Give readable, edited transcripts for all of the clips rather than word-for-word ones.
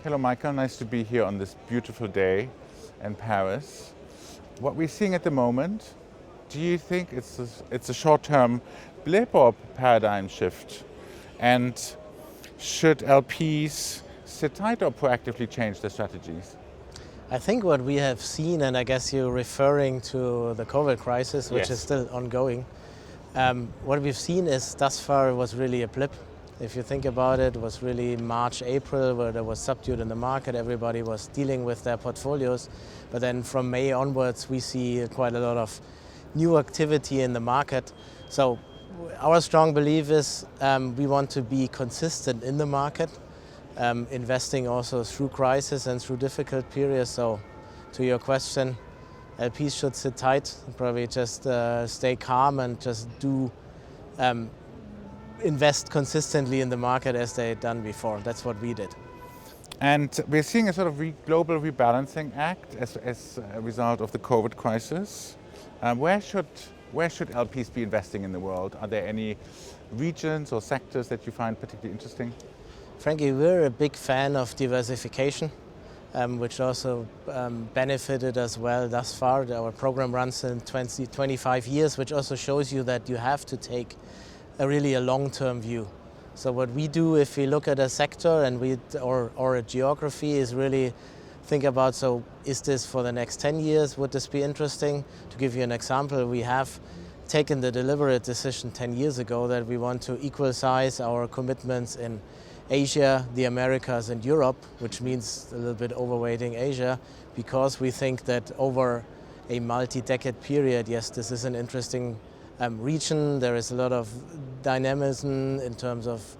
Hello, Michael. Nice to be here on this beautiful day in Paris. What we're seeing at the moment, do you think it's a short-term blip or paradigm shift? And should LPs sit tight or proactively change their strategies? I think what we have seen, and I guess you're referring to the COVID crisis, which is still ongoing. What we've seen is thus far was really a blip. If you think about it, it was really March, April, where there was subdued in the market. Everybody was dealing with their portfolios. But then from May onwards, we see quite a lot of new activity in the market. So our strong belief is we want to be consistent in the market, investing also through crisis and through difficult periods. So to your question, LPs should sit tight, probably just stay calm and just do invest consistently in the market as they've done before. That's what we did. And we're seeing a sort of global rebalancing act as a result of the COVID crisis. Where should LPs be investing in the world? Are there any regions or sectors that you find particularly interesting? Frankly, we're a big fan of diversification, which also benefited as well thus far. Our program runs in 25 years, which also shows you that you have to take really a long-term view. So what we do if we look at a sector and or a geography is really think about, so is this for the next 10 years? Would this be interesting? To give you an example, we have taken the deliberate decision 10 years ago that we want to equal size our commitments in Asia, the Americas and Europe, which means a little bit overweighting Asia, because we think that over a multi-decade period, yes, this is an interesting region. There is a lot of dynamism in terms of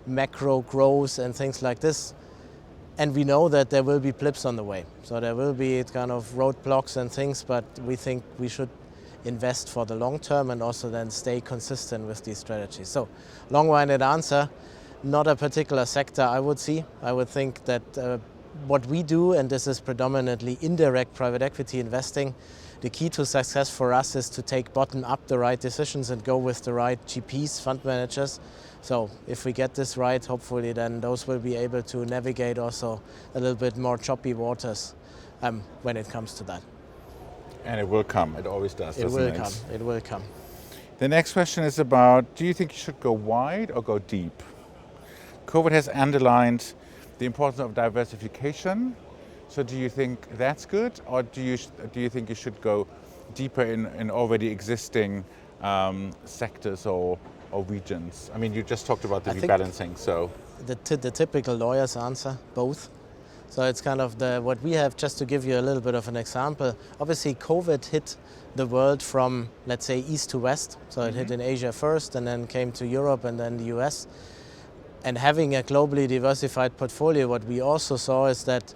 macro growth and things like this. And we know that there will be blips on the way. So there will be kind of roadblocks and things, but we think we should invest for the long term and also then stay consistent with these strategies. So long-winded answer, not a particular sector I would see. I would think that what we do, and this is predominantly indirect private equity investing, the key to success for us is to take bottom up the right decisions and go with the right GPs, fund managers. So if we get this right, hopefully then those will be able to navigate also a little bit more choppy waters when it comes to that. And it will come, it always does, doesn't it? It will come. The next question is about, do you think you should go wide or go deep? COVID has underlined the importance of diversification. So do you think that's good, or do you think you should go deeper in already existing sectors or regions? I mean, you just talked about the rebalancing, so. The typical lawyer's answer, both. So it's kind of what we have, just to give you a little bit of an example. Obviously, COVID hit the world from, let's say, east to west. So it hit in Asia first, and then came to Europe and then the US. And having a globally diversified portfolio, what we also saw is that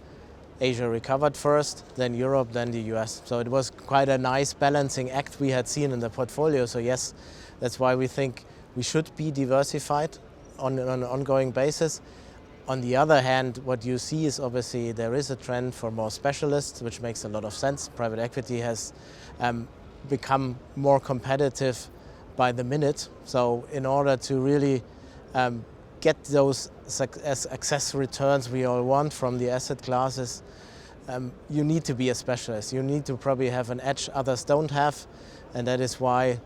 Asia recovered first, then Europe, then the US. So it was quite a nice balancing act we had seen in the portfolio. So yes, that's why we think we should be diversified on an ongoing basis. On the other hand, what you see is obviously there is a trend for more specialists, which makes a lot of sense. Private equity has become more competitive by the minute. So in order to really get those success returns we all want from the asset classes, you need to be a specialist. You need to probably have an edge others don't have, and that is why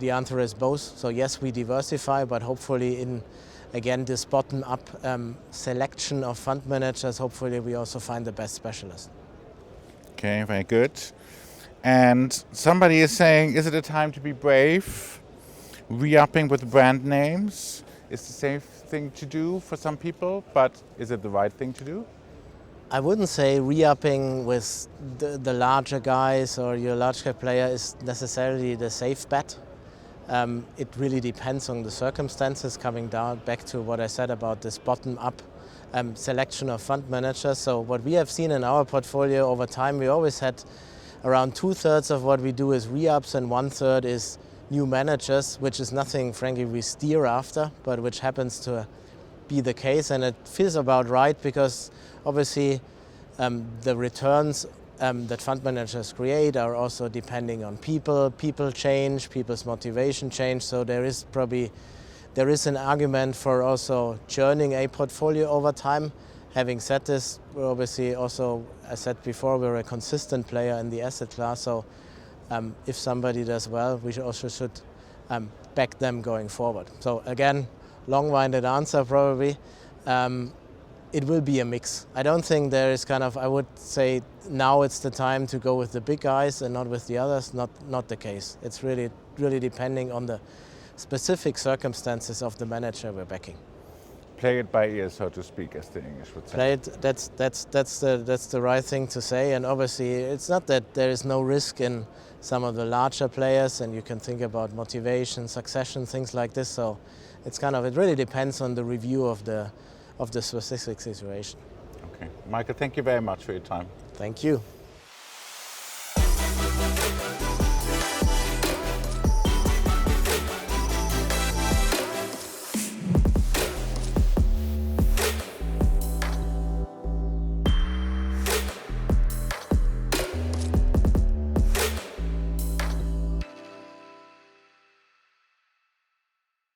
the answer is both. So yes, we diversify, but hopefully in, again, this bottom-up selection of fund managers, hopefully we also find the best specialists. Okay, very good. And somebody is saying, is it a time to be brave? Re-upping with brand names is the safe thing to do for some people, but is it the right thing to do? I wouldn't say re-upping with the larger guys or your large cap player is necessarily the safe bet. It really depends on the circumstances, coming down back to what I said about this bottom-up selection of fund managers. So what we have seen in our portfolio over time, we always had around 2/3 of what we do is re-ups and 1/3 is new managers, which is nothing, frankly, we steer after, but which happens to be the case. And it feels about right because obviously the returns that fund managers create are also depending on people change, people's motivation change. So there is an argument for also churning a portfolio over time, Having said this, we're obviously also, as said before, we're a consistent player in the asset class. So if somebody does well, we also should back them going forward. So again, long-winded answer probably. It will be a mix. I don't think there is I would say now it's the time to go with the big guys and not with the others. Not the case. It's really depending on the specific circumstances of the manager we're backing. Play it by ear, so to speak, as the English would say. Play it. That's the right thing to say. And obviously, it's not that there is no risk in some of the larger players, and you can think about motivation, succession, things like this. So it's it really depends on the review of the specific situation. Okay, Michael, thank you very much for your time. Thank you.